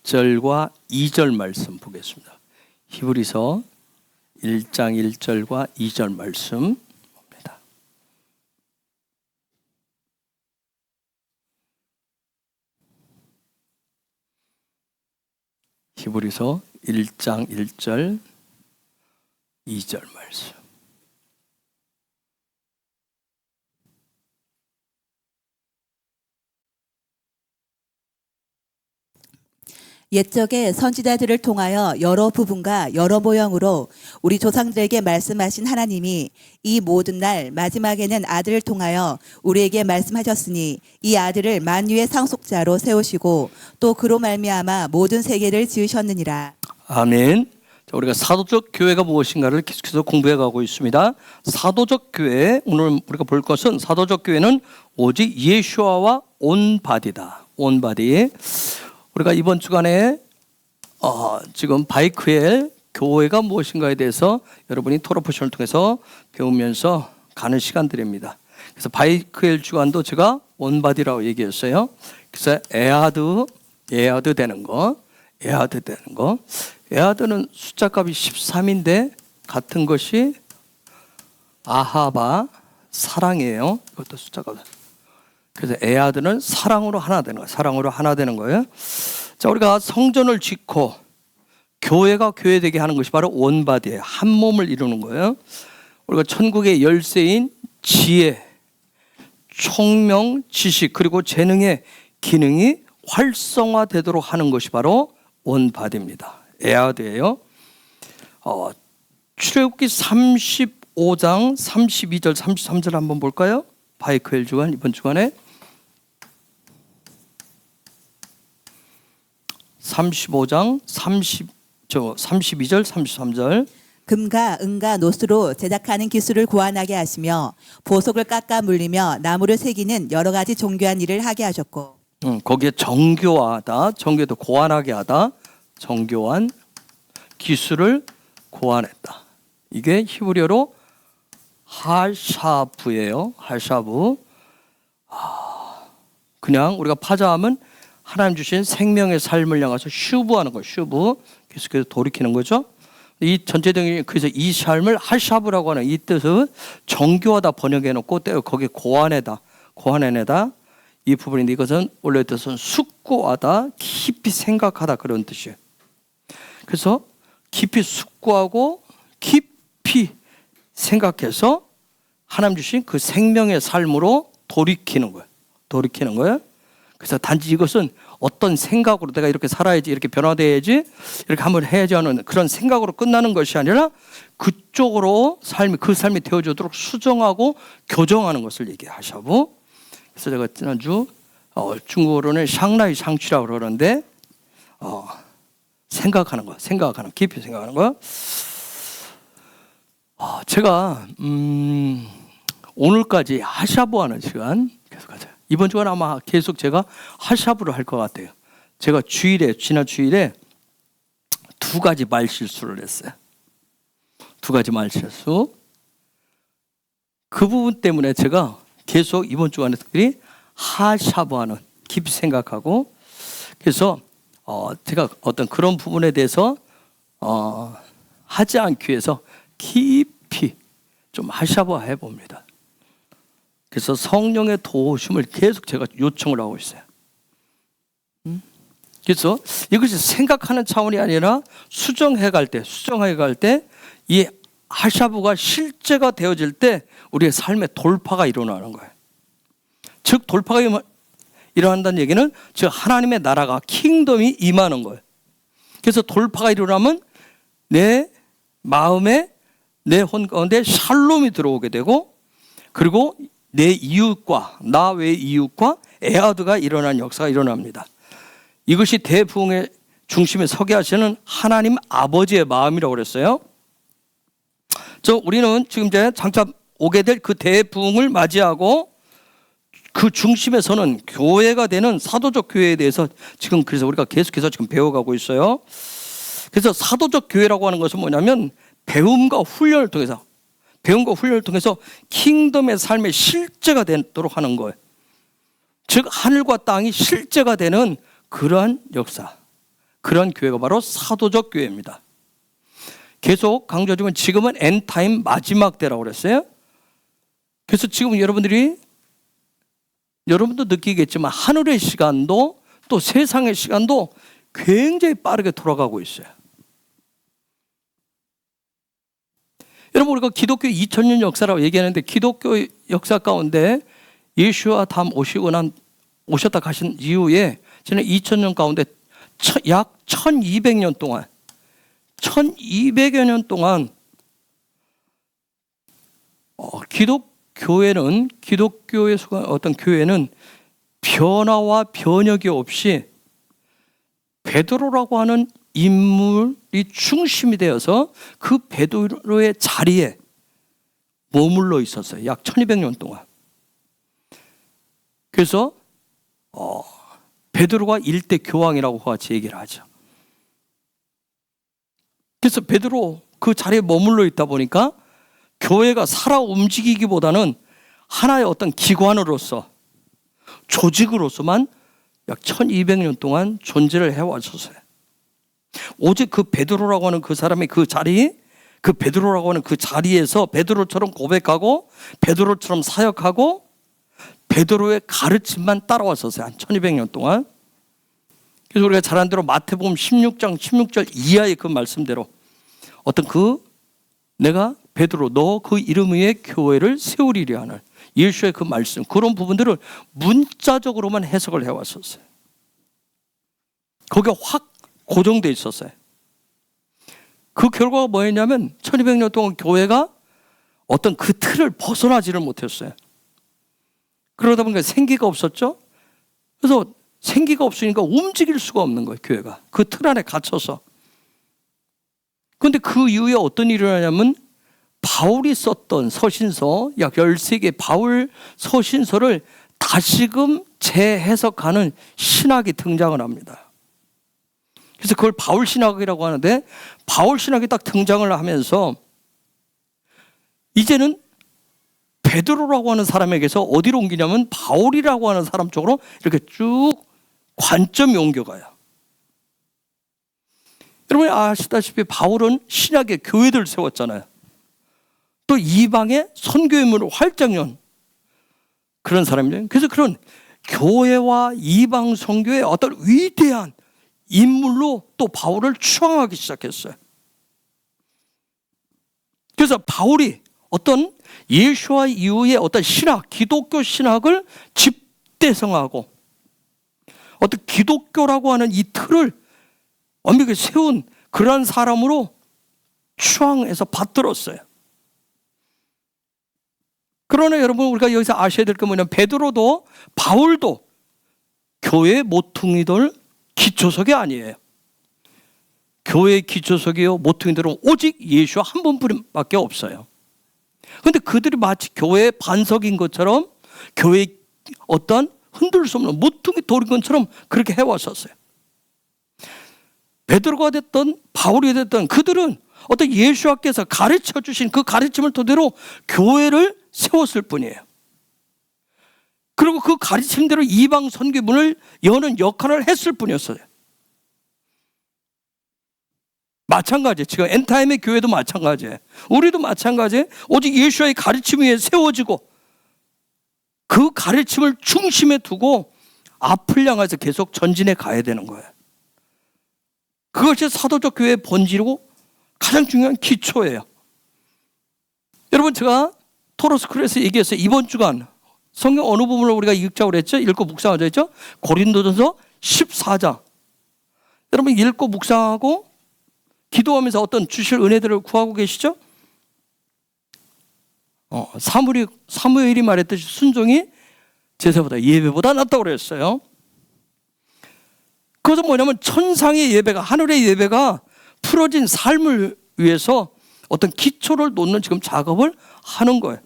1절과 2절 말씀 보겠습니다. 히브리서 1장 1절과 2절 말씀 봅니다. 히브리서 1장 1절 2절 말씀. 옛적에 선지자들을 통하여 여러 부분과 여러 모형으로 우리 조상들에게 말씀하신 하나님이 이 모든 날 마지막에는 아들을 통하여 우리에게 말씀하셨으니 이 아들을 만유의 상속자로 세우시고 또 그로 말미암아 모든 세계를 지으셨느니라. 아멘. 자, 우리가 사도적 교회가 무엇인가를 계속해서 공부해 가고 있습니다. 사도적 교회, 오늘 우리가 볼 것은 사도적 교회는 오직 예수아와 온 바디다. 온 바디. 우리가 이번 주간에 지금 바이크엘 교회가 무엇인가에 대해서 여러분이 토로포션을 통해서 배우면서 가는 시간들입니다. 그래서 바이크엘 주간도 제가 온바디라고 얘기했어요. 그래서 에아드 되는 거, 에아드는 숫자값이 13인데 같은 것이 아하바 사랑이에요. 이것도 숫자값. 그래서 에아드는 사랑으로 하나 되는 거예요. 사랑으로 하나 되는 거예요. 자, 우리가 성전을 짓고 교회가 교회되게 하는 것이 바로 온바디예요. 한 몸을 이루는 거예요. 우리가 천국의 열쇠인 지혜, 총명, 지식 그리고 재능의 기능이 활성화되도록 하는 것이 바로 온바디입니다. 에아드예요. 출애굽기 35장 32절 33절 한번 볼까요? 바이크엘 주간 이번 주간에 35장 32절 33절 금과 은과 노스로 제작하는 기술을 고안하게 하시며 보석을 깎아 물리며 나무를 새기는 여러 가지 정교한 일을 하게 하셨고 거기에 정교하다, 정교도 고안하게 하다, 정교한 기술을 고안했다. 이게 히브리어로 하샤브예요. 하샤브. 그냥 우리가 파자하면 하나님 주신 생명의 삶을 향해서 슈브하는 거예요. 슈브. 계속해서 돌이키는 거죠. 이 전체적인 그래서 이 삶을 하샤브라고 하는 이 뜻은 정교하다 번역해 놓고 거기에 고안해내다 이 부분인데 이것은 원래 뜻은 숙고하다, 깊이 생각하다 그런 뜻이에요. 그래서 깊이 숙고하고 깊이 생각해서 하나님 주신 그 생명의 삶으로 돌이키는 거예요. 그래서 단지 이것은 어떤 생각으로 내가 이렇게 살아야지, 이렇게 변화돼야지, 이렇게 한번 해야지 하는 그런 생각으로 끝나는 것이 아니라 그쪽으로 그 삶이 되어주도록 수정하고 교정하는 것을 얘기하셔고. 그래서 제가 지난주 중국어로는 샹라이 상취라고 그러는데 깊이 생각하는 거. 제가 오늘까지 하샤브하는 시간 계속하자. 이번 주간 아마 계속 제가 하샤브를 할 것 같아요. 제가 지난 주일에 두 가지 말실수를 했어요. 두 가지 말실수. 그 부분 때문에 제가 계속 이번 주간에 특별히 하샤브하는 깊이 생각하고 그래서 제가 어떤 그런 부분에 대해서 하지 않기 위해서 깊이 좀 하샤브 해봅니다. 그래서 성령의 도우심을 계속 제가 요청을 하고 있어요. 그래서 이것이 생각하는 차원이 아니라 수정해 갈 때 이 하샤브가 실제가 되어질 때 우리의 삶의 돌파가 일어나는 거예요. 즉 돌파가 일어난다는 얘기는 즉 하나님의 나라가 킹덤이 임하는 거예요. 그래서 돌파가 일어나면 내 마음에 내 혼 가운데 샬롬이 들어오게 되고 그리고 내 이웃과 나 외의 이웃과 에아드가 일어나는 역사가 일어납니다. 이것이 대부흥의 중심에 서게 하시는 하나님 아버지의 마음이라고 그랬어요. 우리는 지금 이제 장차 오게 될 그 대부흥을 맞이하고 그 중심에 서는 교회가 되는 사도적 교회에 대해서 지금 그래서 우리가 계속해서 지금 배워가고 있어요. 그래서 사도적 교회라고 하는 것은 뭐냐면 배움과 훈련을 통해서 킹덤의 삶의 실제가 되도록 하는 거예요. 즉 하늘과 땅이 실제가 되는 그러한 역사, 그런 교회가 바로 사도적 교회입니다. 계속 강조하지만 지금은 엔타임 마지막 때라고 그랬어요. 그래서 지금 여러분도 느끼겠지만 하늘의 시간도 또 세상의 시간도 굉장히 빠르게 돌아가고 있어요. 여러분, 우리가 기독교 2000년 역사라고 얘기하는데 기독교 역사 가운데 예수와 다음 오셨다 가신 이후에 지난 2000년 가운데 약 1200년 동안 1200여 년 동안 기독교의 어떤 교회는 변화와 변혁이 없이 베드로라고 하는 인물이 중심이 되어서 그 베드로의 자리에 머물러 있었어요. 약 1200년 동안. 그래서 베드로가 일대 교황이라고 같이 얘기를 하죠. 그래서 베드로 그 자리에 머물러 있다 보니까 교회가 살아 움직이기보다는 하나의 어떤 기관으로서 조직으로서만 약 1200년 동안 존재를 해왔었어요. 오직 그 베드로라고 하는 그 사람의 그 자리, 그 베드로라고 하는 그 자리에서 베드로처럼 고백하고 베드로처럼 사역하고 베드로의 가르침만 따라왔었어요. 한 1200년 동안. 그래서 우리가 잘 아는 대로 마태복음 16장 16절 이하의 그 말씀대로 어떤 내가 베드로 너 그 이름 위에 교회를 세우리라 하는 예수의 그 말씀, 그런 부분들을 문자적으로만 해석을 해왔었어요. 거기에 확 고정돼 있었어요. 그 결과가 뭐였냐면 1200년 동안 교회가 어떤 그 틀을 벗어나지를 못했어요. 그러다 보니까 생기가 없었죠. 그래서 생기가 없으니까 움직일 수가 없는 거예요. 교회가 그 틀 안에 갇혀서. 그런데 그 이후에 어떤 일이 일어나냐면 바울이 썼던 서신서 약 13개 바울 서신서를 다시금 재해석하는 신학이 등장을 합니다. 그래서 그걸 바울 신학이라고 하는데 바울 신학이 딱 등장을 하면서 이제는 베드로라고 하는 사람에게서 어디로 옮기냐면 바울이라고 하는 사람 쪽으로 이렇게 쭉 관점이 옮겨가요. 여러분이 아시다시피 바울은 신약의 교회들을 세웠잖아요. 또 이방의 선교인물을 활짝 연 그런 사람이에요. 그래서 그런 교회와 이방 선교의 어떤 위대한 인물로 또 바울을 추앙하기 시작했어요. 그래서 바울이 어떤 예수와 이후의 어떤 신학, 기독교 신학을 집대성하고 어떤 기독교라고 하는 이 틀을 완벽히 세운 그러한 사람으로 추앙해서 받들었어요. 그러나 여러분, 우리가 여기서 아셔야 될 게 뭐냐면 베드로도 바울도 교회의 모퉁이들 기초석이 아니에요. 교회의 기초석이요 모퉁이들은 오직 예수 한 분뿐밖에 없어요. 그런데 그들이 마치 교회의 반석인 것처럼 교회의 어떤 흔들 수 없는 모퉁이 돌인 것처럼 그렇게 해왔었어요. 베드로가 됐던 바울이 됐던 그들은 어떤 예수께서 가르쳐 주신 그 가르침을 토대로 교회를 세웠을 뿐이에요. 그리고 그 가르침대로 이방 선교문을 여는 역할을 했을 뿐이었어요. 마찬가지예요. 지금 엔타임의 교회도 마찬가지예요. 우리도 마찬가지예요. 오직 예수의 가르침 위에 세워지고 그 가르침을 중심에 두고 앞을 향해서 계속 전진해 가야 되는 거예요. 그것이 사도적 교회의 본질이고 가장 중요한 기초예요. 여러분, 제가 토로스쿨에서 얘기했어요. 이번 주간 성경 어느 부분을 우리가 읽자고 그랬죠? 읽고 묵상하자 했죠? 고린도전서 14장. 여러분 읽고 묵상하고 기도하면서 어떤 주실 은혜들을 구하고 계시죠? 사무엘이 말했듯이 순종이 제사보다 예배보다 낫다고 그랬어요. 그것은 뭐냐면 천상의 예배가, 하늘의 예배가 풀어진 삶을 위해서 어떤 기초를 놓는 지금 작업을 하는 거예요.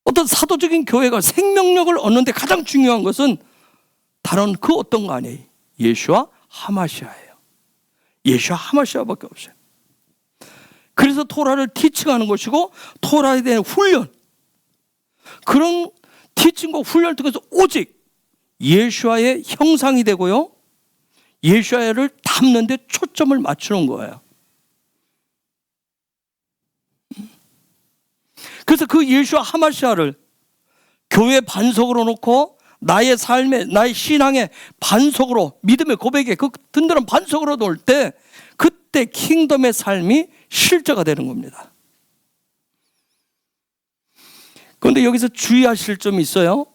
어떤 사도적인 교회가 생명력을 얻는 데 가장 중요한 것은 다른 그 어떤 거 아니에요. 예수와 하마시아예요. 예수와 하마시아밖에 없어요. 그래서 토라를 티칭하는 것이고 토라에 대한 훈련, 그런 티칭과 훈련을 통해서 오직 예수와의 형상이 되고요, 예수야를 담는 데 초점을 맞추는 거예요. 그래서 그 예수와 하마시아를 교회 반석으로 놓고 나의 삶의, 나의 신앙의 반석으로, 믿음의 고백의 그 든든한 반석으로 놓을 때 그때 킹덤의 삶이 실제가 되는 겁니다. 그런데 여기서 주의하실 점이 있어요.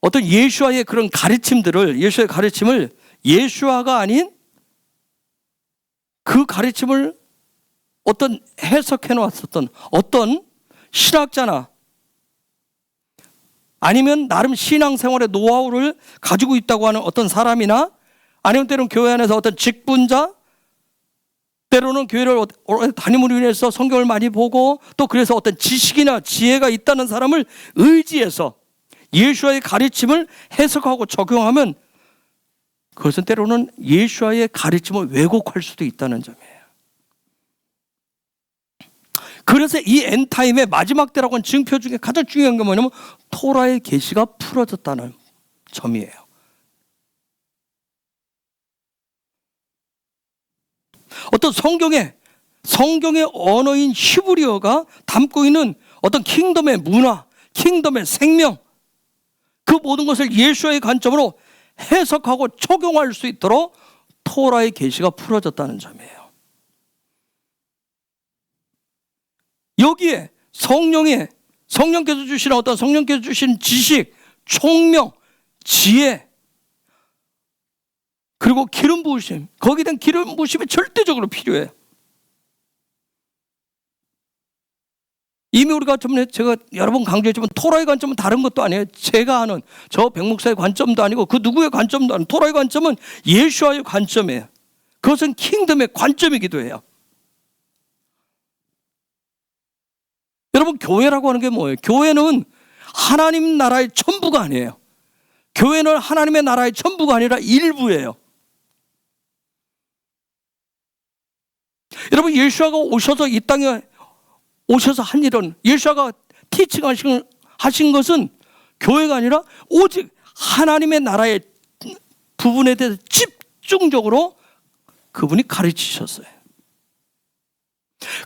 어떤 예수와의 그런 가르침들을, 예수의 가르침을 예수와가 아닌 그 가르침을 어떤 해석해 놓았었던 어떤 신학자나 아니면 나름 신앙생활의 노하우를 가지고 있다고 하는 어떤 사람이나 아니면 때로는 교회 안에서 어떤 직분자, 때로는 교회를 담임으로 인해서 성경을 많이 보고 또 그래서 어떤 지식이나 지혜가 있다는 사람을 의지해서 예수와의 가르침을 해석하고 적용하면 그것은 때로는 예수와의 가르침을 왜곡할 수도 있다는 점이에요. 그래서 이 엔타임의 마지막 때라고 하는 증표 중에 가장 중요한 게 뭐냐면 토라의 계시가 풀어졌다는 점이에요. 어떤 성경의 언어인 히브리어가 담고 있는 어떤 킹덤의 문화, 킹덤의 생명, 그 모든 것을 예수와의 관점으로 해석하고 적용할 수 있도록 토라의 계시가 풀어졌다는 점이에요. 여기에 성령께서 주시는 어떤 성령께서 주신 지식, 총명, 지혜, 그리고 기름 부으심, 거기에 대한 기름 부으심이 절대적으로 필요해요. 이미 우리가 제가 여러 번 강조했지만 토라의 관점은 다른 것도 아니에요. 제가 아는 저 백목사의 관점도 아니고 그 누구의 관점도 아니고 토라의 관점은 예수와의 관점이에요. 그것은 킹덤의 관점이기도 해요. 여러분, 교회라고 하는 게 뭐예요? 교회는 하나님 나라의 전부가 아니에요. 교회는 하나님의 나라의 전부가 아니라 일부예요. 여러분, 예수아가 오셔서 이 땅에 오셔서 한 일은, 예수아가 티칭 하신 것은 교회가 아니라 오직 하나님의 나라의 부분에 대해서 집중적으로 그분이 가르치셨어요.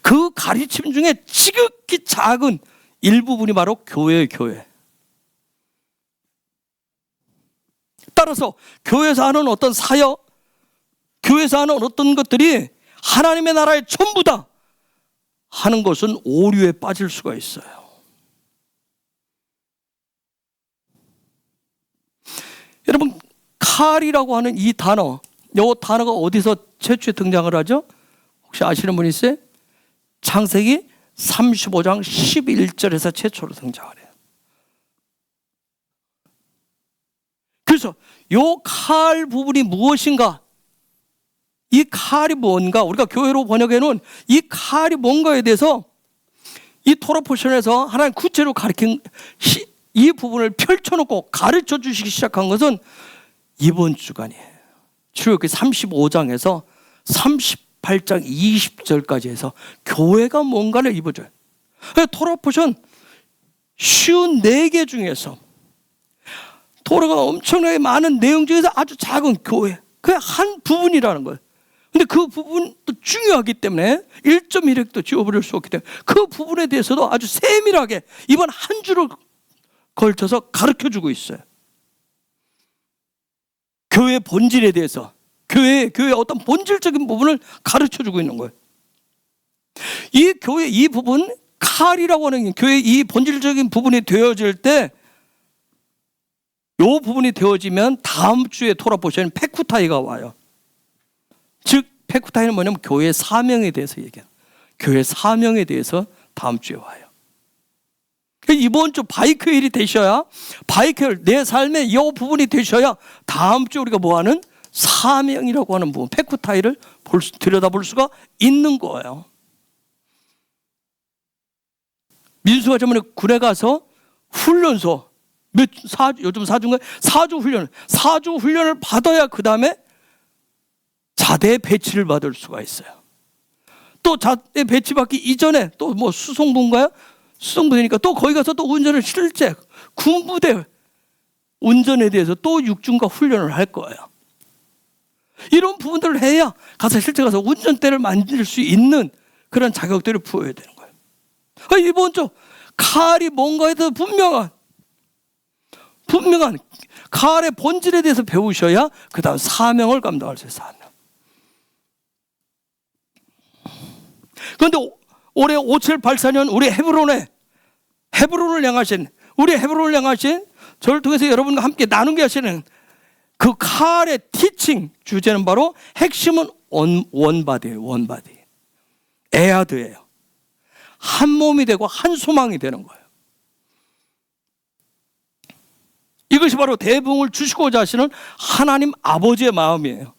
그 가르침 중에 지극히 작은 일부분이 바로 교회예요, 교회. 따라서 교회에서 하는 어떤 사역, 교회에서 하는 어떤 것들이 하나님의 나라의 전부다 하는 것은 오류에 빠질 수가 있어요. 여러분, 칼이라고 하는 이 단어, 이 단어가 어디서 최초에 등장을 하죠? 혹시 아시는 분 있어요? 창세기 35장 11절에서 최초로 등장을 해요. 그래서 이 칼 부분이 무엇인가, 이 칼이 뭔가, 우리가 교회로 번역해 놓은 이 칼이 뭔가에 대해서 이 토라 포션에서 하나님 구체로 가르친 이 부분을 펼쳐놓고 가르쳐 주시기 시작한 것은 이번 주간이에요. 출애굽기 35장에서 38장 20절까지 해서 교회가 뭔가를 입어줘요. 토라 포션 쉬운 4개 중에서, 토라가 엄청나게 많은 내용 중에서 아주 작은 교회, 그게 한 부분이라는 거예요. 근데 그 부분도 중요하기 때문에 1.1획도 지워버릴 수 없기 때문에 그 부분에 대해서도 아주 세밀하게 이번 한 주를 걸쳐서 가르쳐주고 있어요. 교회의 본질에 대해서, 교회의 어떤 본질적인 부분을 가르쳐주고 있는 거예요. 이 교회 이 부분, 칼이라고 하는 교회의 이 본질적인 부분이 되어질 때, 이 부분이 되어지면 다음 주에 토라 포션은 페쿠타이가 와요. 즉 페쿠타이는 뭐냐면 교회의 사명에 대해서 얘기해요. 교회의 사명에 대해서 다음 주에 와요. 이번 주 바이크일이 되셔야, 바이크일, 내 삶의 이 부분이 되셔야 다음 주 우리가 뭐하는 사명이라고 하는 부분, 페쿠타이를 들여다볼 수가 있는 거예요. 민수가 저번에 군에 가서 훈련소, 요즘 4주 훈련을 받아야 그 다음에 자대 배치를 받을 수가 있어요. 또 자대 배치받기 이전에 또 뭐 수송부인가요? 수송부되니까 또 거기 가서 또 운전을 실제 군부대 운전에 대해서 또 육중과 훈련을 할 거예요. 이런 부분들을 해야 가서 실제 가서 운전대를 만질 수 있는 그런 자격들을 부여해야 되는 거예요. 이번적 칼이 뭔가에 대해서 분명한 칼의 본질에 대해서 배우셔야 그 다음 사명을 감당할 수 있어요. 사명. 그런데 올해 5784년 우리 헤브론을 향하신 저를 통해서 여러분과 함께 나누게 하시는 그 칼의 티칭 주제는 바로 핵심은 원바디예요. 원바디. 에아드예요. 한 몸이 되고 한 소망이 되는 거예요. 이것이 바로 대부흥을 주시고자 하시는 하나님 아버지의 마음이에요.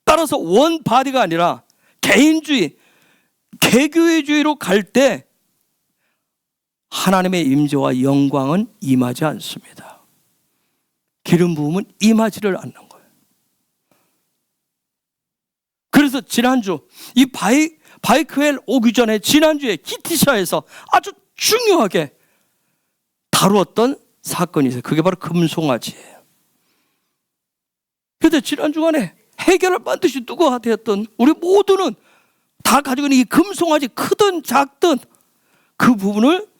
따라서 원바디가 아니라 개인주의, 개교회주의로 갈 때 하나님의 임재와 영광은 임하지 않습니다. 기름 부음은 임하지를 않는 거예요. 그래서 지난주 이 바이크웰 오기 전에 지난주에 키티샤에서 아주 중요하게 다루었던 사건이 있어요. 그게 바로 금송아지예요. 그런데 지난 주간에 해결을 반드시 누가 되었던 우리 모두는 다 가지고 있는 이 금송아지 크든 작든 그 부분을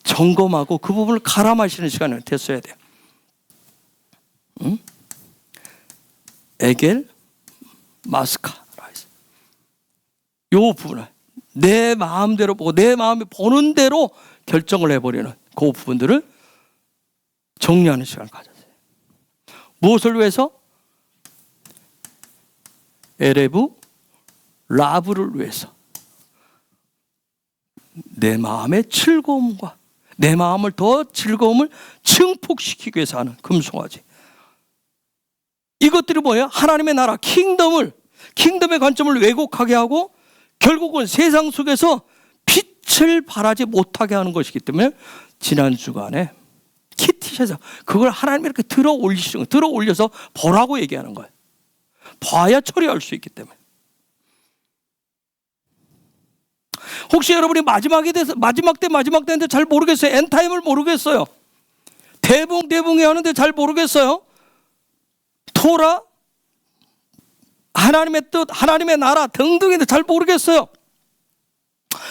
점검하고 그 부분을 갈아 마시는 시간이 됐어야 돼요. 에겔 마스카 라이스. 이 부분을 내 마음대로 보고 내 마음이 보는 대로 결정을 해버리는 그 부분들을 정리하는 시간을 가졌어요. 무엇을 위해서? 에레브 라브를 위해서. 내 마음의 즐거움과 내 마음을 더 즐거움을 증폭시키기 위해서 하는 금송아지. 이것들이 뭐예요? 하나님의 나라 킹덤의 관점을 왜곡하게 하고 결국은 세상 속에서 빛을 발하지 못하게 하는 것이기 때문에 지난 주간에 키티에서 그걸 하나님이 이렇게 들어 올려서 보라고 얘기하는 거예요. 봐야 처리할 수 있기 때문에. 혹시 여러분이 마지막 때인데 잘 모르겠어요. 엔타임을 모르겠어요. 대붕이 하는데 잘 모르겠어요. 토라, 하나님의 뜻, 하나님의 나라 등등인데 잘 모르겠어요.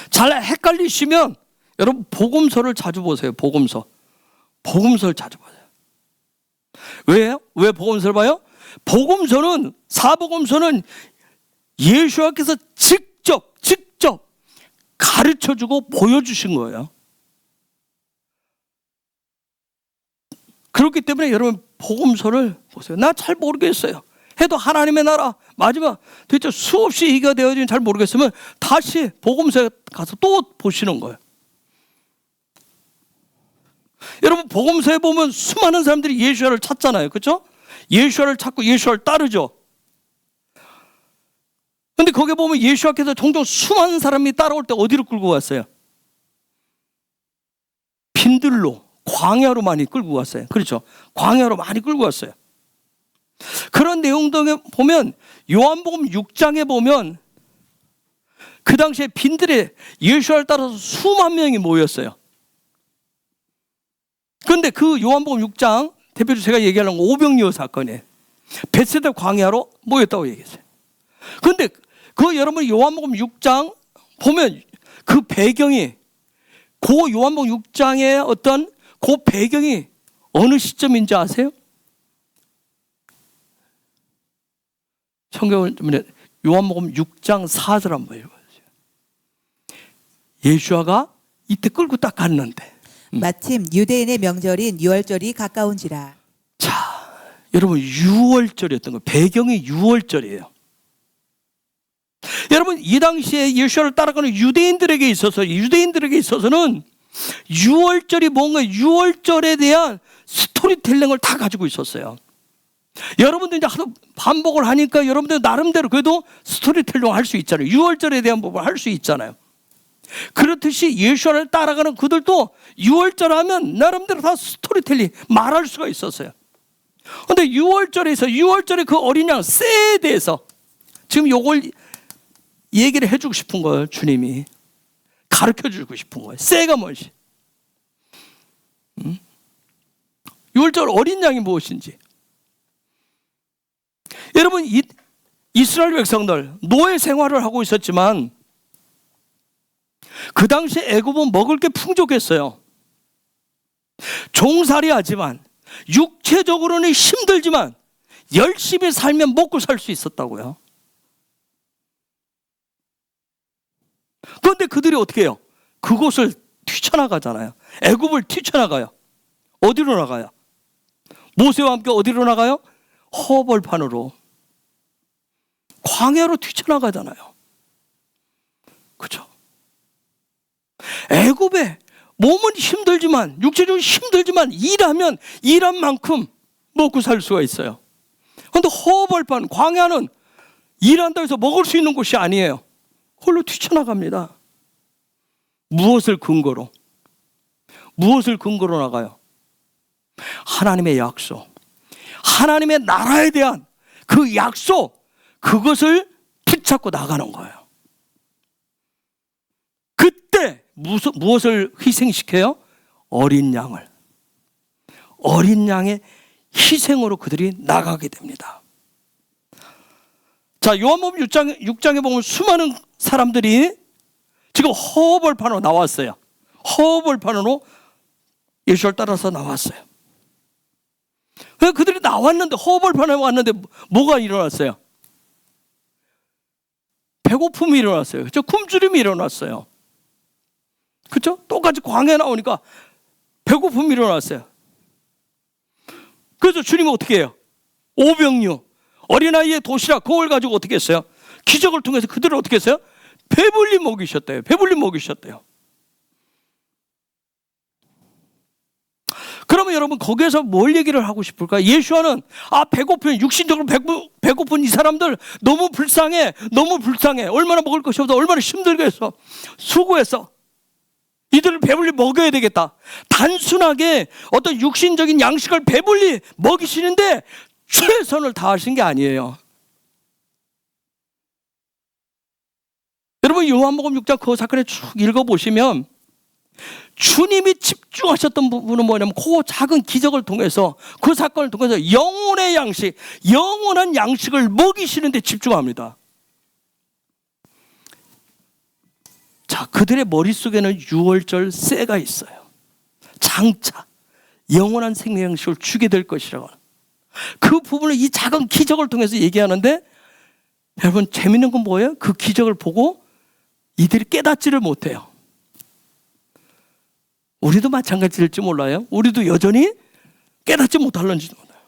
잘 헷갈리시면 여러분 복음서를 자주 보세요. 복음서를 자주 보세요. 왜요? 왜 복음서를 봐요? 사복음서는 예수님께서 직접 가르쳐주고 보여주신 거예요. 그렇기 때문에 여러분 복음서를 보세요. 나 잘 모르겠어요 해도 하나님의 나라 마지막 도대체 수없이 얘기가 되어지면 잘 모르겠으면 다시 복음서에 가서 또 보시는 거예요. 여러분 복음서에 보면 수많은 사람들이 예수와를 찾잖아요. 그렇죠? 예수와를 찾고 예수와를 따르죠. 그런데 거기에 보면 예수와께서 종종 수많은 사람이 따라올 때 어디로 끌고 갔어요? 빈들로, 광야로 많이 끌고 갔어요. 그렇죠? 광야로 많이 끌고 갔어요. 그런 내용들에 보면 요한복음 6장에 보면 그 당시에 빈들에 예수와를 따라서 수만 명이 모였어요. 그런데 그 요한복음 6장 대표적으로 제가 얘기하는 건 오병이어 사건이에요. 벳세다 광야로 모였다고 얘기했어요. 그런데 그 여러분 요한복음 6장 보면 그 배경이 그 요한복음 6장의 어떤 그 배경이 어느 시점인지 아세요? 성경을 요한복음 6장 4절 한번 읽어주세요. 예수아가 이때 끌고 딱 갔는데 마침 유대인의 명절인 유월절이 가까운지라. 자, 여러분 6월절이었던 거예요. 배경이 6월절이에요. 여러분 이 당시에 예수를 따라가는 유대인들에게 있어서는 6월절이 뭔가 6월절에 대한 스토리텔링을 다 가지고 있었어요. 여러분들 이제 하도 반복을 하니까 여러분들 나름대로 그래도 스토리텔링을 할 수 있잖아요. 6월절에 대한 부분을 할 수 있잖아요. 그렇듯이 예수를 따라가는 그들도 6월절 하면 나름대로 다 스토리텔링 말할 수가 있었어요. 그런데 6월절의 그 어린 양 새에 대해서 지금 요걸 얘기를 해주고 싶은 거예요. 주님이 가르쳐주고 싶은 거예요. 새가 무엇이? 6월절 어린 양이 무엇인지. 여러분, 이스라엘 백성들 노예 생활을 하고 있었지만 그 당시에 애굽은 먹을 게 풍족했어요. 종살이하지만 육체적으로는 힘들지만 열심히 살면 먹고 살 수 있었다고요. 그런데 그들이 어떻게 해요? 그곳을 뛰쳐나가잖아요. 애굽을 뛰쳐나가요. 어디로 나가요? 모세와 함께 어디로 나가요? 허벌판으로, 광야로 뛰쳐나가잖아요. 그렇죠? 애굽에 몸은 힘들지만, 육체적으로 힘들지만 일하면 일한 만큼 먹고 살 수가 있어요. 그런데 허벌판, 광야는 일한다 해서 먹을 수 있는 곳이 아니에요. 그걸로 뛰쳐나갑니다. 무엇을 근거로? 무엇을 근거로 나가요? 하나님의 약속, 하나님의 나라에 대한 그 약속, 그것을 붙잡고 나가는 거예요. 그때 무엇을 희생시켜요? 어린 양을. 어린 양의 희생으로 그들이 나가게 됩니다. 자, 요한복음 6장에 보면 수많은 사람들이 지금 허벌판으로 나왔어요. 허벌판으로 예수를 따라서 나왔어요. 그들이 나왔는데, 허벌판에 왔는데 뭐가 일어났어요? 배고픔이 일어났어요. 그렇죠? 굶주림이 일어났어요. 그렇죠? 똑같이 광야에 나오니까 배고픔이 일어났어요. 그래서 주님은 어떻게 해요? 오병류, 어린아이의 도시락, 그걸 가지고 어떻게 했어요? 기적을 통해서 그들을 어떻게 했어요? 배불리 먹이셨대요. 배불리 먹이셨대요. 그러면 여러분, 거기에서 뭘 얘기를 하고 싶을까요? 예수와는 배고픈, 육신적으로 배고픈 이 사람들 너무 불쌍해, 너무 불쌍해. 얼마나 먹을 것이 없어, 얼마나 힘들게 했어, 수고했어. 이들을 배불리 먹여야 되겠다. 단순하게 어떤 육신적인 양식을 배불리 먹이시는데 최선을 다하신 게 아니에요. 여러분, 요한복음 6장 그 사건을 쭉 읽어보시면 주님이 집중하셨던 부분은 뭐냐면 그 작은 기적을 통해서, 그 사건을 통해서 영혼의 양식, 영원한 양식을 먹이시는 데 집중합니다. 자, 그들의 머릿속에는 유월절 쇠가 있어요. 장차 영원한 생명 양식을 주게 될 것이라고. 그 부분을 이 작은 기적을 통해서 얘기하는데, 여러분, 재밌는 건 뭐예요? 그 기적을 보고 이들이 깨닫지를 못해요. 우리도 마찬가지일지 몰라요. 우리도 여전히 깨닫지 못할런지도 몰라요.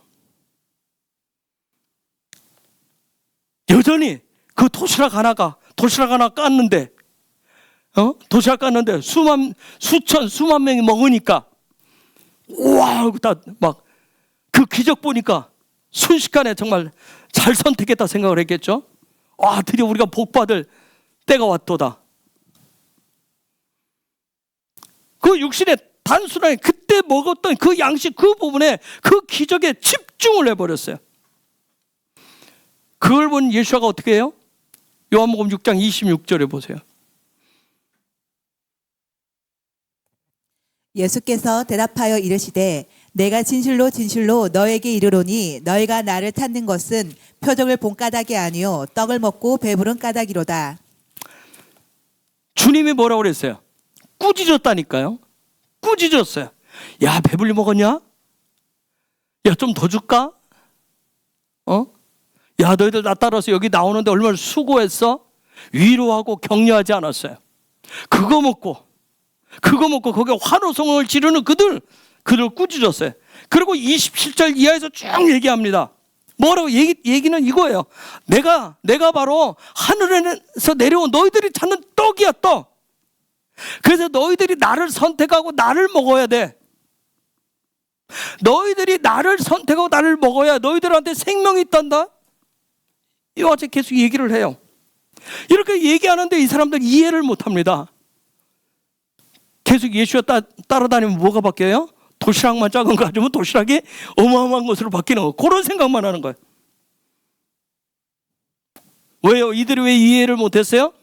여전히 그 도시락 하나 깠는데, 도시락 깠는데 수만 명이 먹으니까, 우와, 막 그 기적 보니까 순식간에 정말 잘 선택했다 생각을 했겠죠. 드디어 우리가 복받을 때가 왔도다. 그 육신의 단순하게 그때 먹었던 그 양식, 그 부분에, 그 기적에 집중을 해버렸어요. 그걸 본 예수가 어떻게 해요? 요한복음 6장 26절에 보세요. 예수께서 대답하여 이르시되 내가 진실로 진실로 너에게 이르노니 너희가 나를 찾는 것은 표적을 본 까닭이 아니요 떡을 먹고 배부른 까닭이로다. 주님이 뭐라고 그랬어요? 꾸짖었다니까요. 꾸짖었어요. 야, 배불리 먹었냐? 야, 좀 더 줄까? 야, 너희들 나 따라서 여기 나오는데 얼마나 수고했어? 위로하고 격려하지 않았어요. 그거 먹고 거기에 환호성을 지르는 그들을 꾸짖었어요. 그리고 27절 이하에서 쭉 얘기합니다. 뭐라고? 얘기는 이거예요. 내가 바로 하늘에서 내려온 너희들이 찾는 떡이야, 떡. 그래서 너희들이 나를 선택하고 나를 먹어야 돼. 너희들이 나를 선택하고 나를 먹어야 너희들한테 생명이 있단다. 이와 같이 계속 얘기를 해요. 이렇게 얘기하는데 이 사람들 이해를 못합니다. 계속 예수가 따라다니면 뭐가 바뀌어요? 도시락만 작은 거 가지면 도시락이 어마어마한 것으로 바뀌는 거, 그런 생각만 하는 거예요. 왜요? 이들이 왜 이해를 못했어요?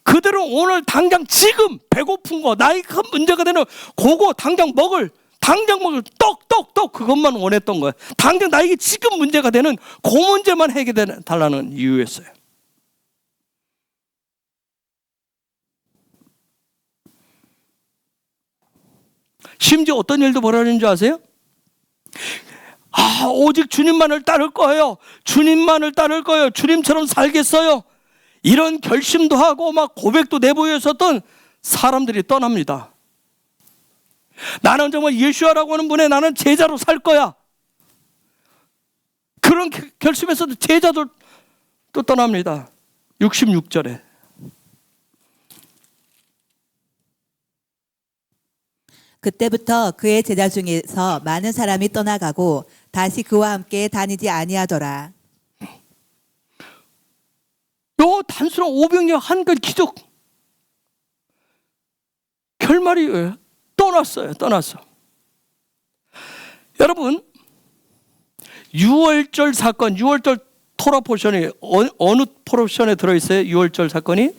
그들은 오늘 당장 지금 배고픈 거, 나이 큰 문제가 되는 그거 당장 먹을 당장 먹을 떡 그것만 원했던 거예요. 당장 나에게 지금 문제가 되는 그 문제만 해결해 달라는 이유였어요. 심지어 어떤 일도 벌어지는 줄 아세요? 오직 주님만을 따를 거예요. 주님만을 따를 거예요. 주님처럼 살겠어요. 이런 결심도 하고 막 고백도 내보였었던 사람들이 떠납니다. 나는 정말 예수야라고 하는 분의 나는 제자로 살 거야. 그런 결심에서도 제자도 또 떠납니다. 66절에. 그때부터 그의 제자 중에서 많은 사람이 떠나가고 다시 그와 함께 다니지 아니하더라. 요 단순한 500년 한 그 기적 결말이 떠났어요. 여러분 6월절 사건, 6월절 토라 포션이 어느 포션에 들어있어요? 6월절 사건이?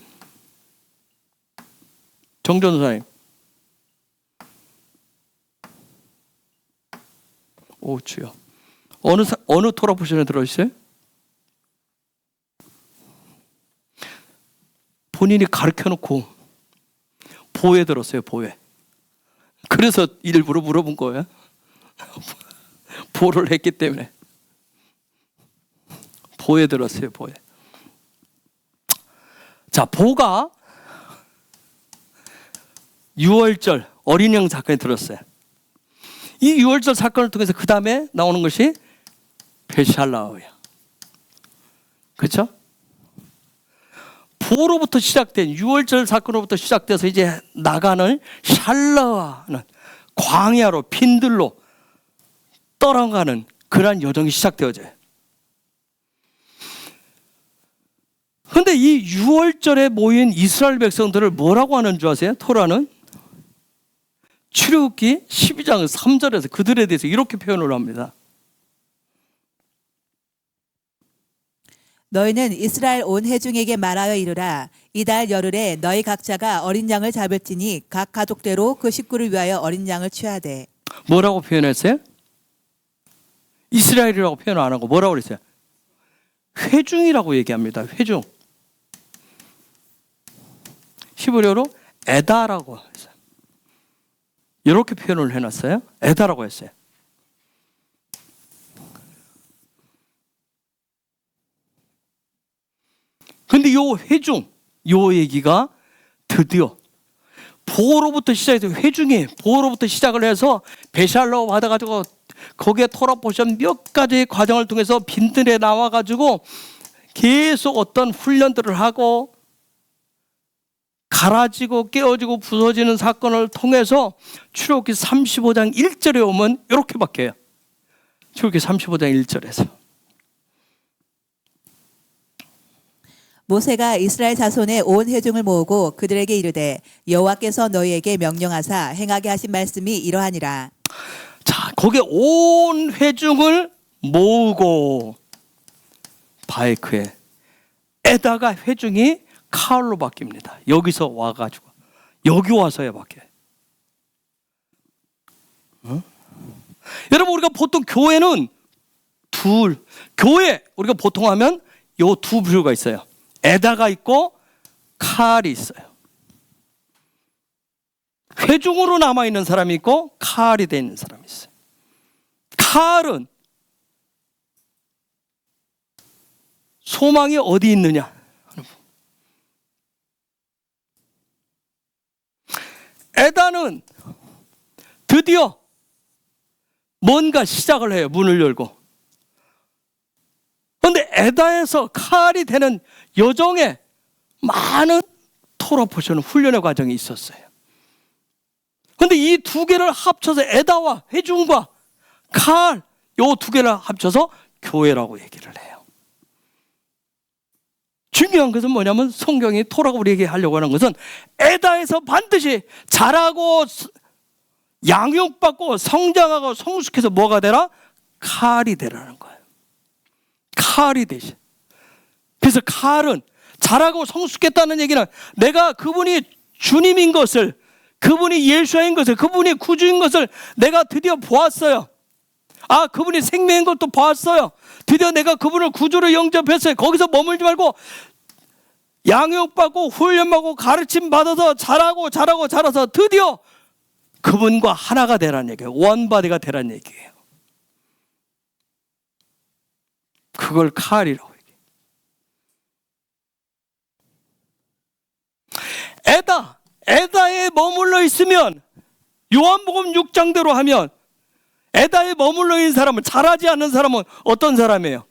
정전사님. 오 주여. 어느 토라 포션에 들어있어요? 본인이 가르쳐놓고 보에 들었어요. 보에. 그래서 일부러 물어본 거예요. 보를 했기 때문에. 보에 들었어요. 보에. 자, 보가 6월절 어린 양 사건에 들었어요. 이 6월절 사건을 통해서 그 다음에 나오는 것이 베샬라어예요. 그렇죠? 보로부터 시작된 6월절 사건으로부터 시작돼서 이제 나가는 샬라와는 광야로 빈들로 떠나가는 그러한 여정이 시작되어져요. 그런데 이 6월절에 모인 이스라엘 백성들을 뭐라고 하는 줄 아세요? 토라는 출애굽기 12장 3절에서 그들에 대해서 이렇게 표현을 합니다. 너희는 이스라엘 온 회중에게 말하여 이르라. 이달 열흘에 너희 각자가 어린 양을 잡을지니 각 가족대로 그 식구를 위하여 어린 양을 취하되. 뭐라고 표현했어요? 이스라엘이라고 표현 안 하고 뭐라고 그랬어요? 회중이라고 얘기합니다. 회중. 히브리어로 에다라고 했어요. 이렇게 표현을 해놨어요. 에다라고 했어요. 근데 요 회중, 요 얘기가 드디어 보로부터 시작해서 회중이 보로부터 시작을 해서 베샬로 받아가지고 거기에 토라 포션 몇 가지의 과정을 통해서 빈들에 나와가지고 계속 어떤 훈련들을 하고 갈아지고 깨어지고 부서지는 사건을 통해서 출애굽기 35장 1절에 오면 이렇게 바뀌어요. 출애굽기 35장 1절에서 모세가 이스라엘 자손의 온 회중을 모으고 그들에게 이르되 여호와께서 너희에게 명령하사 행하게 하신 말씀이 이러하니라. 자, 거기에 온 회중을 모으고 바에크에 에다가 회중이 카알로 바뀝니다. 여기서 와가지고 여기 와서야 바뀌어요. 여러분 우리가 보통 교회는 교회 우리가 보통 하면 요 두 부류가 있어요. 에다가 있고 카알이 있어요. 회중으로 남아있는 사람이 있고 카알이 되어 있는 사람이 있어요. 카알은 소망이 어디 있느냐? 에다는 드디어 뭔가 시작을 해요. 문을 열고. 그런데 에다에서 카알이 되는 여정에 많은 토라 포션 훈련의 과정이 있었어요. 그런데 이 두 개를 합쳐서 에다와 회중과 카알 요 두 개를 합쳐서 교회라고 얘기를 해요. 중요한 것은 뭐냐면 성경이 토라고 우리에게 하려고 하는 것은 에다에서 반드시 자라고 양육받고 성장하고 성숙해서 뭐가 되라? 카알이 되라는 거예요. 카알이 되시. 그래서 카알은 자라고 성숙했다는 얘기는 내가 그분이 주님인 것을 그분이 예수인 것을, 그분이 구주인 것을 내가 드디어 보았어요. 아, 그분이 생명인 것도 보았어요. 드디어 내가 그분을 구주로 영접했어요. 거기서 머물지 말고 양육받고 훈련받고 가르침 받아서 자라서 드디어 그분과 하나가 되라는 얘기예요. 원바디가 되라는 얘기예요. 그걸 칼이라고 얘기해요. 에다에 머물러 있으면, 요한복음 6장대로 하면 에다에 머물러 있는 사람은, 자라지 않는 사람은 어떤 사람이에요?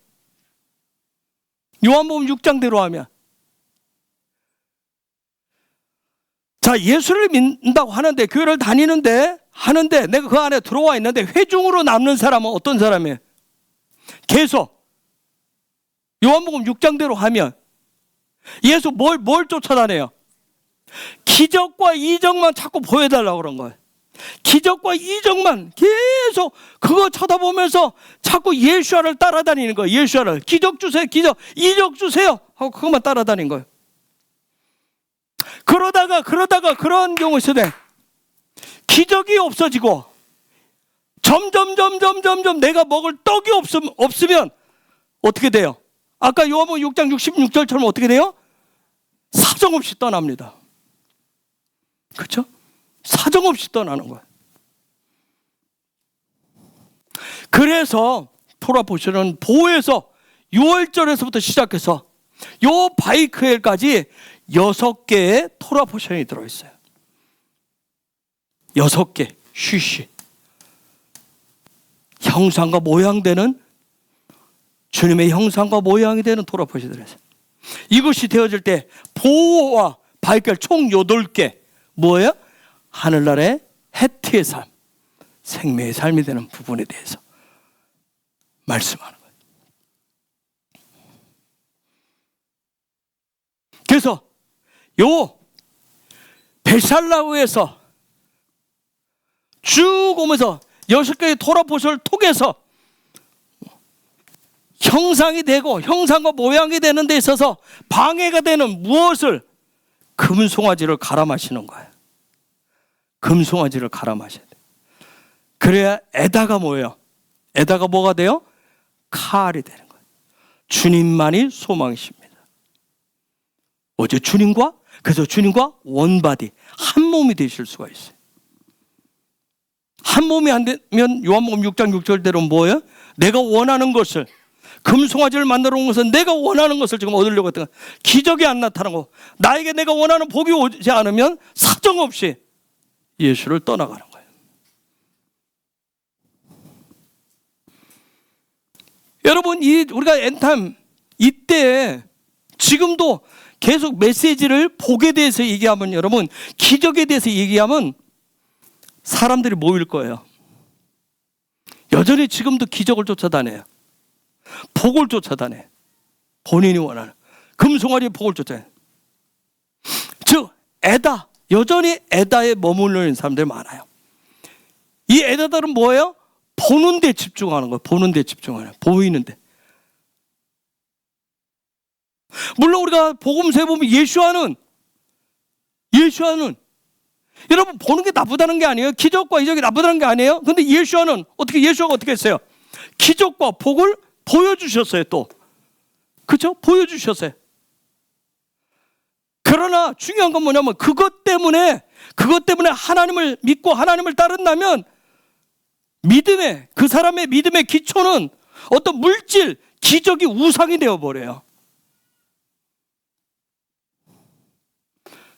요한복음 6장대로 하면, 자, 예수를 믿는다고 하는데, 교회를 다니는데 하는데 내가 그 안에 들어와 있는데 회중으로 남는 사람은 어떤 사람이에요? 계속 요한복음 6장대로 하면 예수 뭘 쫓아다녀요? 기적과 이적만 자꾸 보여달라고 그런 거예요. 기적과 이적만 계속 그거 쳐다보면서 자꾸 예수와를 따라다니는 거예요. 예수와를. 기적 주세요, 기적, 이적 주세요 하고 그것만 따라다니는 거예요. 그러다가 그런 경우 있어요. 기적이 없어지고 점점 내가 먹을 떡이 없으면 어떻게 돼요? 아까 요한복음 6장 66절처럼 어떻게 돼요? 사정없이 떠납니다. 그렇죠? 사정없이 떠나는 거예요. 그래서 토라 포션은 보에서 6월절에서부터 시작해서 요 바이크엘까지 6개의 토라 포션이 들어있어요. 6개 쉬쉬 형상과 모양되는, 주님의 형상과 모양이 되는 토라 포션이 들어있어요. 이것이 되어질 때 보호와 바이크엘 총 8개 뭐예요? 하늘나라의 해트의 삶, 생명의 삶이 되는 부분에 대해서 말씀하는 거예요. 그래서 요 벨살라우에서 쭉 오면서 6개의 토라 포션을 통해서 형상이 되고 형상과 모양이 되는 데 있어서 방해가 되는 무엇을? 금송아지를 갈아 마시는 거예요. 금송아지를 갈아 마셔야 돼요. 그래야 에다가 뭐예요? 에다가 뭐가 돼요? 칼이 되는 거예요. 주님만이 소망이십니다. 어제 그래서 주님과 원바디, 한 몸이 되실 수가 있어요. 한 몸이 안 되면 요한복음 6장 6절대로 뭐예요? 내가 원하는 것을, 금송아지를 만들어 온 것은 내가 원하는 것을 지금 얻으려고 했던 거예요. 기적이 안 나타나고 나에게 내가 원하는 복이 오지 않으면 사정없이 예수를 떠나가는 거예요. 여러분, 우리가 엔타임 이때 지금도 계속 메시지를 복에 대해서 얘기하면, 여러분 기적에 대해서 얘기하면 사람들이 모일 거예요. 여전히 지금도 기적을 쫓아다녀요. 복을 쫓아다녀요. 본인이 원하는 금송아리의 복을 쫓아다녀요. 즉 여전히 에다에 머물러 있는 사람들이 많아요. 이 에다들은 뭐예요? 보는 데 집중하는 거예요. 보는 데 집중하는, 보이는데. 물론 우리가 복음서에 보면 예수와는 여러분 보는 게 나쁘다는 게 아니에요. 기적과 이적이 나쁘다는 게 아니에요. 근데 예수와가 어떻게 했어요? 기적과 복을 보여주셨어요. 또 그렇죠? 보여주셨어요. 그러나 중요한 건 뭐냐면 그것 때문에 하나님을 믿고 하나님을 따른다면 그 사람의 믿음의 기초는 어떤 물질, 기적이 우상이 되어버려요.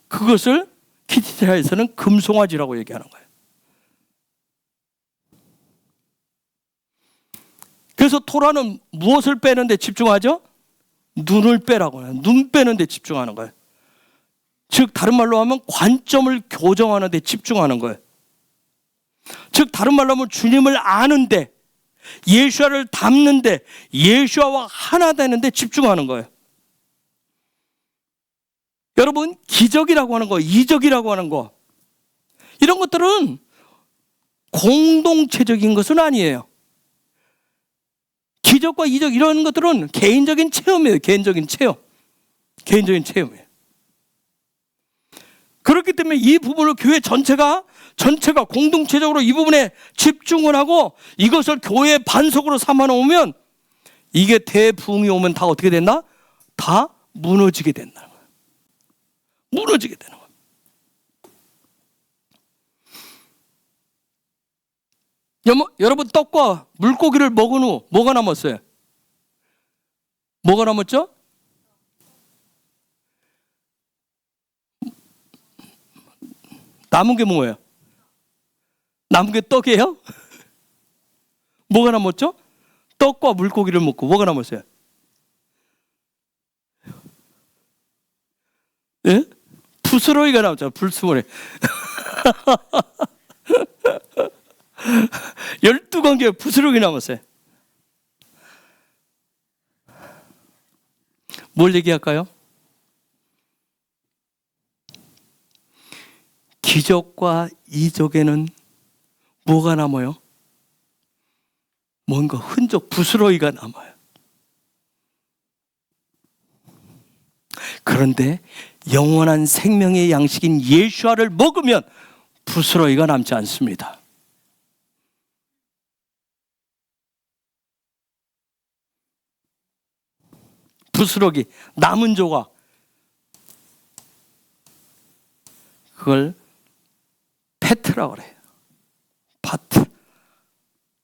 그것을 키티체라에서는 금송아지라고 얘기하는 거예요. 그래서 토라는 무엇을 빼는 데 집중하죠? 눈을 빼라고 해요. 눈 빼는 데 집중하는 거예요. 즉 다른 말로 하면 관점을 교정하는 데 집중하는 거예요. 즉 다른 말로 하면 주님을 아는데, 예수와를 닮는데, 예수와 하나 되는 데 집중하는 거예요. 여러분, 기적이라고 하는 거, 이적이라고 하는 거, 이런 것들은 공동체적인 것은 아니에요. 기적과 이적 이런 것들은 개인적인 체험이에요. 개인적인 체험이에요. 그렇기 때문에 이 부분을 교회 전체가 공동체적으로 이 부분에 집중을 하고 이것을 교회의 반석으로 삼아 놓으면 이게 대부흥이 오면 다 어떻게 된다? 다 무너지게 된다는 거예요. 무너지게 되는 거예요. 여러분, 떡과 물고기를 먹은 후 뭐가 남았어요? 뭐가 남았죠? 남은 게 뭐예요? 남은 게 떡이에요? 뭐가 남았죠? 떡과 물고기를 먹고 뭐가 남았어요? 예? 부스러기가 남았죠. 부스러기. 12관계 부스러기 남았어요. 뭘 얘기할까요? 기적과 이적에는 뭐가 남아요? 뭔가 흔적, 부스러기가 남아요. 그런데 영원한 생명의 양식인 예수아를 먹으면 부스러기가 남지 않습니다. 부스러기, 남은 조각, 그걸 페트라고 그래요. 파트.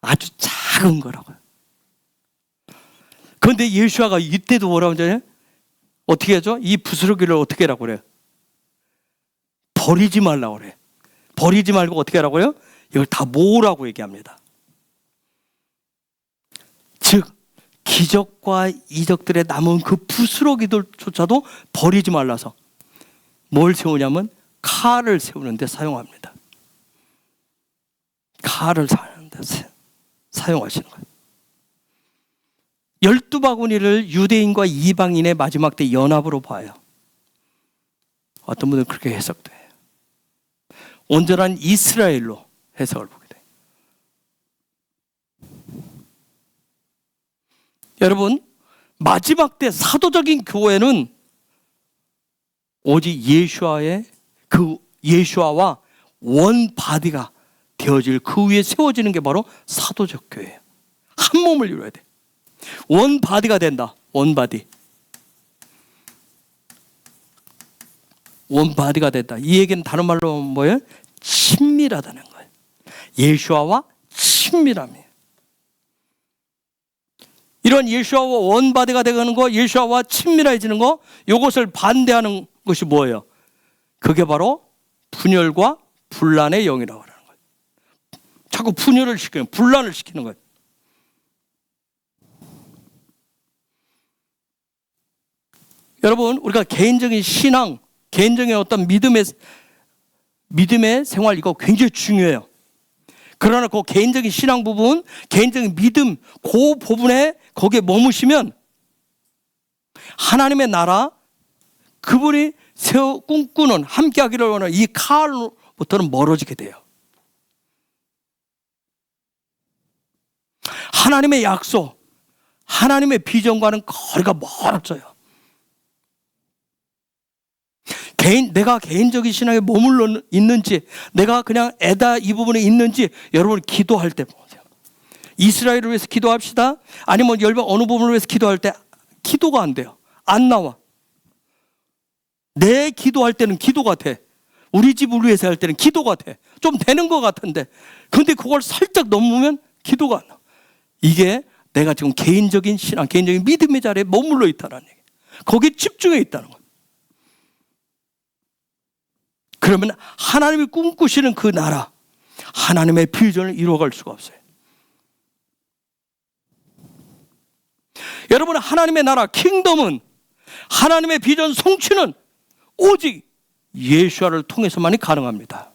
아주 작은 거라고요. 그런데 예수아가 이때도 뭐라고 하잖아요? 어떻게 하죠? 이 부스러기를 어떻게 하라고 그래요? 버리지 말라고 그래요. 버리지 말고 어떻게 하라고요? 이걸 다 모으라고 얘기합니다. 즉 기적과 이적들에 남은 그 부스러기들조차도 버리지 말라서 뭘 세우냐면 칼을 세우는데 사용합니다. 칼을 사용하는데 사용하시는 거예요. 12바구니를 유대인과 이방인의 마지막 때 연합으로 봐요. 어떤 분들은 그렇게 해석돼요. 온전한 이스라엘로 해석을 보게 돼요. 여러분, 마지막 때 사도적인 교회는 오직 예수아와 원 바디가 되어질 그 위에 세워지는 게 바로 사도적 교회예요. 한 몸을 이루어야 돼. 원 바디가 된다. 원 바디. 원 바디가 된다. 이 얘기는 다른 말로 뭐예요? 친밀하다는 거예요. 예수아와 친밀함이에요. 이런 예수아와 원 바디가 되는 거, 예수아와 친밀해지는 거, 이것을 반대하는 것이 뭐예요? 그게 바로 분열과 분란의 영이라고 하는 거예요. 자꾸 분열을 시키는, 분란을 시키는 거예요. 여러분, 우리가 개인적인 신앙, 개인적인 어떤 믿음의 생활, 이거 굉장히 중요해요. 그러나 그 개인적인 신앙 부분, 개인적인 믿음, 그 부분에 거기에 머무시면 하나님의 나라, 그분이 꿈꾸는, 함께하기를 원하는 이 칼로부터는 멀어지게 돼요. 하나님의 약속, 하나님의 비전과는 거리가 멀어져요. 내가 개인적인 신앙에 머물러 있는지, 내가 그냥 이 부분에 있는지, 여러분 기도할 때 보세요. 이스라엘을 위해서 기도합시다. 아니면 열방 어느 부분을 위해서 기도할 때 기도가 안 돼요. 안 나와. 내 기도할 때는 기도 같아. 우리 집을 위해서 할 때는 기도 같아. 좀 되는 것 같은데, 근데 그걸 살짝 넘으면 기도가 안 나와. 이게 내가 지금 개인적인 신앙, 개인적인 믿음의 자리에 머물러 있다는 얘기예요. 거기에 집중해 있다는 거예요. 그러면 하나님이 꿈꾸시는 그 나라, 하나님의 비전을 이루어갈 수가 없어요. 여러분, 하나님의 나라, 킹덤은, 하나님의 비전 성취는 오직 예수아를 통해서만이 가능합니다.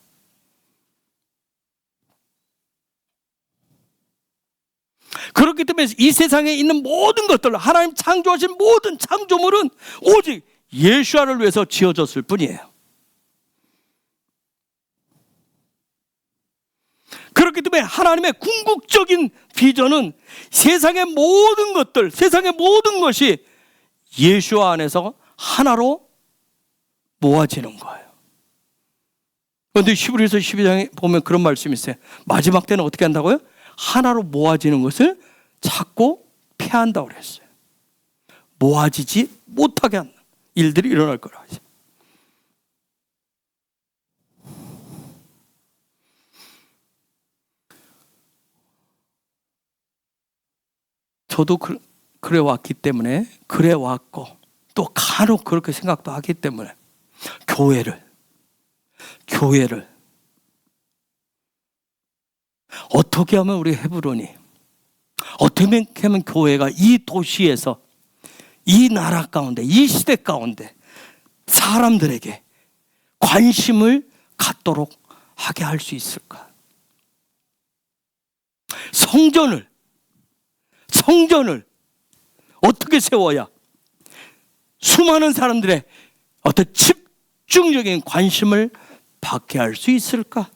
그렇기 때문에 이 세상에 있는 모든 것들, 하나님 창조하신 모든 창조물은 오직 예수아를 위해서 지어졌을 뿐이에요. 그렇기 때문에 하나님의 궁극적인 비전은 세상의 모든 것들, 세상의 모든 것이 예수아 안에서 하나로 모아지는 거예요. 그런데 히브리서 12장에 보면 그런 말씀이 있어요. 마지막 때는 어떻게 한다고요? 하나로 모아지는 것을 찾고 피한다고 그랬어요. 모아지지 못하게 하는 일들이 일어날 거라고 하죠. 저도 그래 왔기 때문에, 그래 왔고 또 간혹 그렇게 생각도 하기 때문에 교회를 어떻게 하면 우리 헤브론이, 어떻게 하면 교회가 이 도시에서, 이 나라 가운데, 이 시대 가운데 사람들에게 관심을 갖도록 하게 할 수 있을까? 성전을 어떻게 세워야 수많은 사람들의 어떤 집중적인 관심을 받게 할 수 있을까?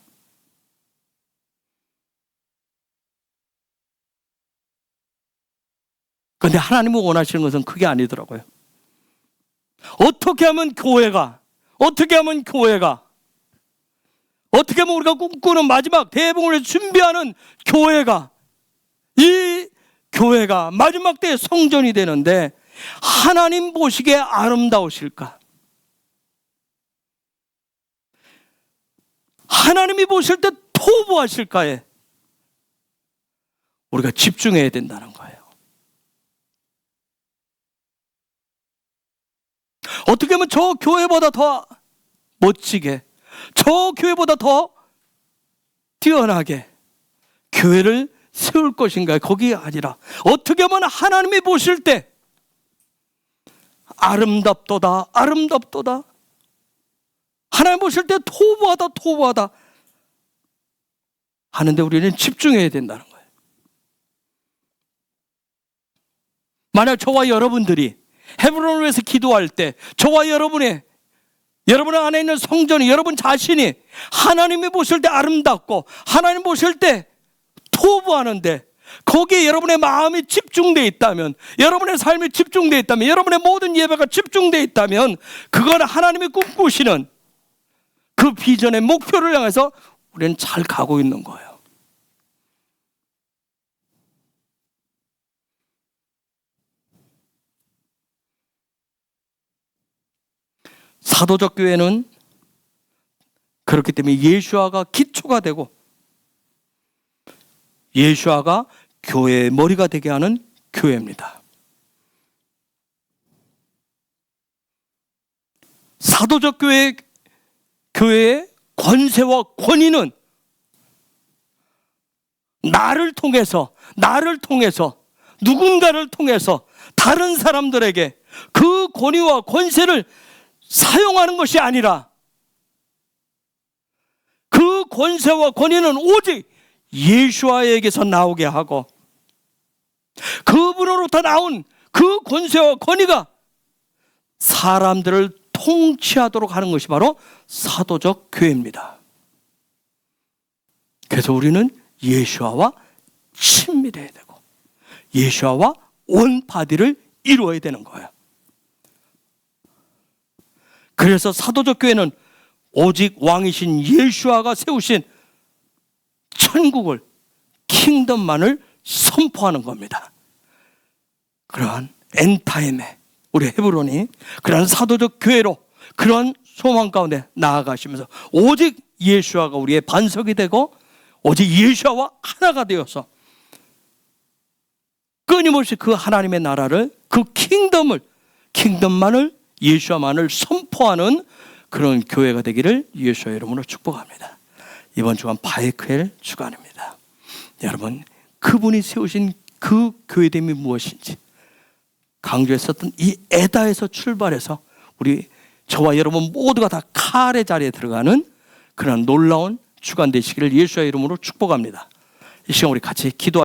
그런데 하나님이 원하시는 것은 그게 아니더라고요. 어떻게 하면 우리가 꿈꾸는 마지막 대복을 준비하는 교회가, 이 교회가 마지막 때의 성전이 되는데 하나님 보시기에 아름다우실까? 하나님이 보실 때 토부하실까에 우리가 집중해야 된다는 거예요. 어떻게 하면 저 교회보다 더 멋지게, 저 교회보다 더 뛰어나게 교회를 세울 것인가? 거기 아니라 어떻게 하면 하나님이 보실 때 아름답도다 하나님 보실 때 토부하다 하는데 우리는 집중해야 된다는 거예요. 만약 저와 여러분들이 헤브론을 위해서 기도할 때 저와 여러분 안에 있는 성전이, 여러분 자신이 하나님이 보실 때 아름답고 하나님 보실 때 토부하는데 거기에 여러분의 마음이 집중되어 있다면, 여러분의 삶이 집중되어 있다면, 여러분의 모든 예배가 집중되어 있다면 그건 하나님이 꿈꾸시는 그 비전의 목표를 향해서 우리는 잘 가고 있는 거예요. 사도적 교회는 그렇기 때문에 예수아가 기초가 되고 예수아가 교회의 머리가 되게 하는 교회입니다. 사도적 교회의 권세와 권위는 나를 통해서 누군가를 통해서 다른 사람들에게 그 권위와 권세를 사용하는 것이 아니라 그 권세와 권위는 오직 예수아에게서 나오게 하고 그분으로부터 나온 그 권세와 권위가 사람들을 통치하도록 하는 것이 바로 사도적 교회입니다. 그래서 우리는 예수아와 친밀해야 되고 예수아와 온 바디를 이루어야 되는 거예요. 그래서 사도적 교회는 오직 왕이신 예수아가 세우신 천국을, 킹덤만을 선포하는 겁니다. 그러한 엔타임에 우리 헤브론이 그러한 사도적 교회로 그러한 소망 가운데 나아가시면서 오직 예수아가 우리의 반석이 되고 오직 예수아와 하나가 되어서 끊임없이 그 하나님의 나라를, 그 킹덤만을, 예수아만을 선포하는 그런 교회가 되기를 예수의 이름으로 축복합니다. 이번 주간 바이크엘 주간입니다. 여러분, 그분이 세우신 그 교회됨이 무엇인지 강조했었던 이 에다에서 출발해서 저와 여러분 모두가 다 칼의 자리에 들어가는 그런 놀라운 주간 되시기를 예수의 이름으로 축복합니다. 이 시간 우리 같이 기도